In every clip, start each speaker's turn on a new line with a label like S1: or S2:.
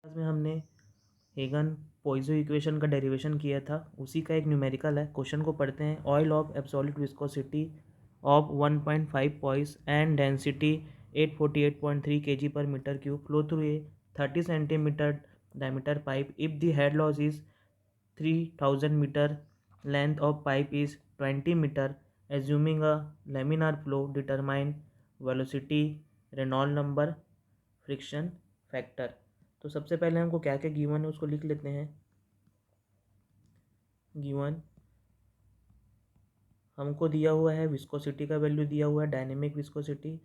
S1: Class में हमने Hagin पोइजो equation का डेरिवेशन किया था, उसी का एक न्यूमेरिकल है। क्वेश्चन को पढ़ते हैं। Oil of absolute viscosity of 1.5 poised and density 848.3 kg per meter cube flow through a 30 centimeter diameter pipe if the head loss is 3000 meter, length of pipe is 20 meter, assuming a laminar flow, determine velocity, Reynolds number, friction factor. तो सबसे पहले हमको क्या क्या given है उसको लिख लेते हैं। गिवन हमको दिया हुआ है, विस्कोसिटी का वैल्यू दिया हुआ है, डायनेमिक विस्कोसिटी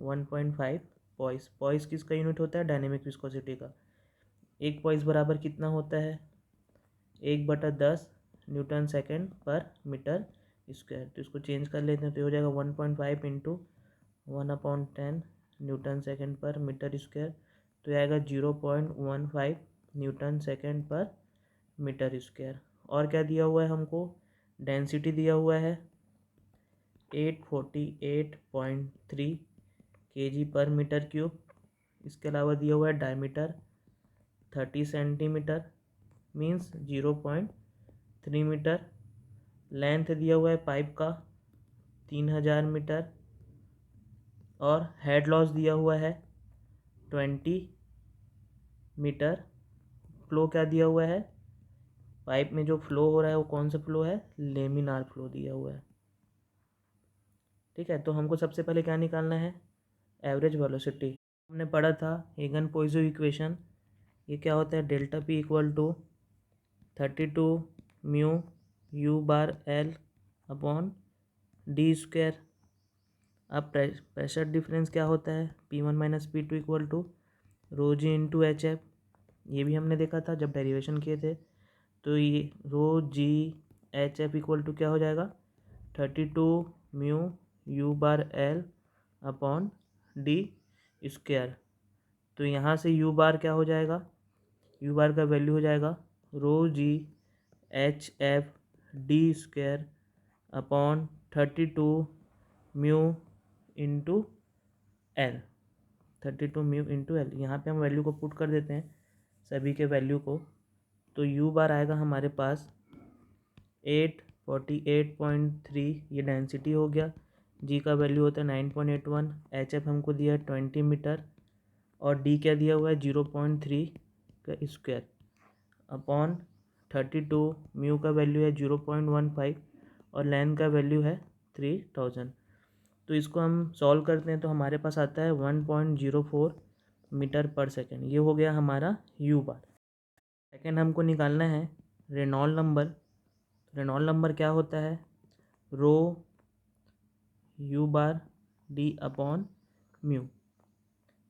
S1: 1.5 पॉइस। पॉइस किसका यूनिट होता है? डायनेमिक विस्कोसिटी का। एक पॉइस बराबर कितना होता है? 1/10 न्यूटन सेकेंड पर मीटर स्क्वायर। तो इसको चेंज कर लेते हैं, तो हो जाएगा 1.5 इंटू 1/10 न्यूटन सेकेंड पर मीटर स्क्वायर। तो आएगा 0.15 न्यूटन सेकेंड पर मीटर स्क्वायर। और क्या दिया हुआ है हमको? डेंसिटी दिया हुआ है 848.3 kg पर मीटर क्यूब। इसके अलावा दिया हुआ है diameter 30 centimetre means 0.3 metre. Length दिया हुआ है पाइप का 3000 मीटर। और हेड लॉस दिया हुआ है 20 मीटर। फ्लो क्या दिया हुआ है? पाइप में जो फ्लो हो रहा है वो कौन सा फ्लो है? लेमिनार फ्लो दिया हुआ है। ठीक है, तो हमको सबसे पहले क्या निकालना है? Average velocity. हमने पढ़ा था हेगन पोइजो इक्वेशन। ये क्या होता है? Delta P equal to 32 mu u bar L upon d square. अब प्रेशर डिफरेंस क्या होता है? P1 - P2 equal to rho g into h f. ये भी हमने देखा था जब डेरिवेशन किए थे। तो ये rho g h f equal to क्या हो जाएगा? 32 mu u bar L upon d square. तो यहाँ से यू बार क्या हो जाएगा? यू बार का वैल्यू हो जाएगा rho g h f d square upon 32 mu into l. 32 mu into l. यहाँ पे हम वैल्यू को पुट कर देते हैं, सभी के वैल्यू को। तो यू बार आएगा हमारे पास 848.3, ये डेंसिटी हो गया। जी का वैल्यू होता है 9.81। एच एफ हमको दिया है 20 मीटर। और डी क्या दिया हुआ है? 0.3 का स्क्वायर अपॉन 32। म्यू का वैल्यू है 0.15 और लेंथ का वैल्यू है 3000। तो इसको हम सॉल्व करते हैं तो हमारे पास आता है 1.04 मीटर पर सेकेंड। ये हो गया हमारा यू बार। सेकेंड हमको निकालना है रेनॉल्ड नंबर। रेनॉल्ड नंबर क्या होता है? Rho u bar d upon mu.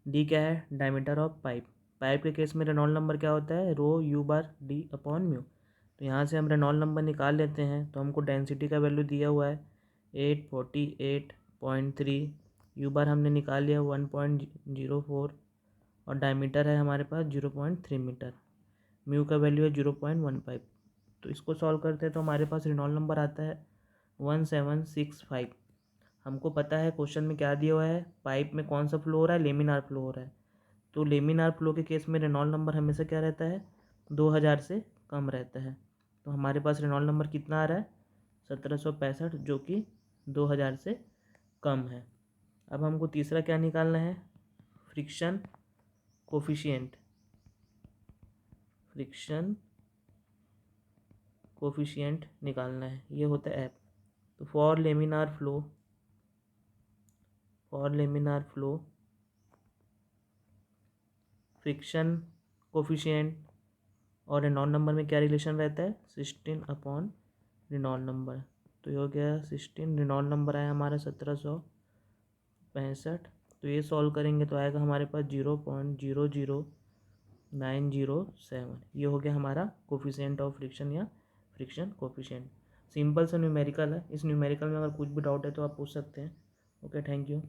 S1: D क्या है? Diameter of pipe. पाइप के केस में रेनॉल्ड नंबर क्या होता है? Rho u bar d upon mu. तो यहाँ से हम रेनॉल्ड नंबर निकाल लेते हैं। तो हमको डेंसिटी का वैल्यू दिया हुआ है 848.3। यू बार हमने निकाल लिया 1.04 और डायमीटर है हमारे पास 0.3 मीटर। म्यू का वैल्यू है 0.15। तो इसको सॉल्व करते हैं तो हमारे पास रेनॉल्ड नंबर आता है 1765। हमको पता है क्वेश्चन में क्या दिया हुआ है, पाइप में कौन सा फ्लो हो रहा है? लेमिनार फ्लो हो रहा है। तो लेमिनार फ्लो के केस में रेनॉल्ड नंबर हमेशा क्या रहता है? 2000 से कम रहता है। तो हमारे पास रेनॉल्ड नंबर कितना आ रहा है? 1765, जो कि 2000 से कम है। अब हमको तीसरा क्या निकालना है? Friction coefficient. फ्रिक्शन कोफिशिएंट निकालना है, ये होता है एफ। तो for laminar flow friction coefficient और रेनॉल्ड नंबर में क्या रिलेशन रहता है? 16 अपॉन रेनॉल्ड नंबर। तो ये हो गया 16। रेनॉल्ड नंबर आया हमारा 1765। तो ये सॉल्व करेंगे तो आएगा हमारे पास 0.00907। ये हो गया हमारा कोफिशिएंट ऑफ फ्रिक्शन या फ्रिक्शन कोफिशिएंट। सिंपल सा न्यूमेरिकल है। इस न्यूमेरिकल में अगर कुछ भी डाउट है तो आप पूछ सकते हैं। Okay, thank you.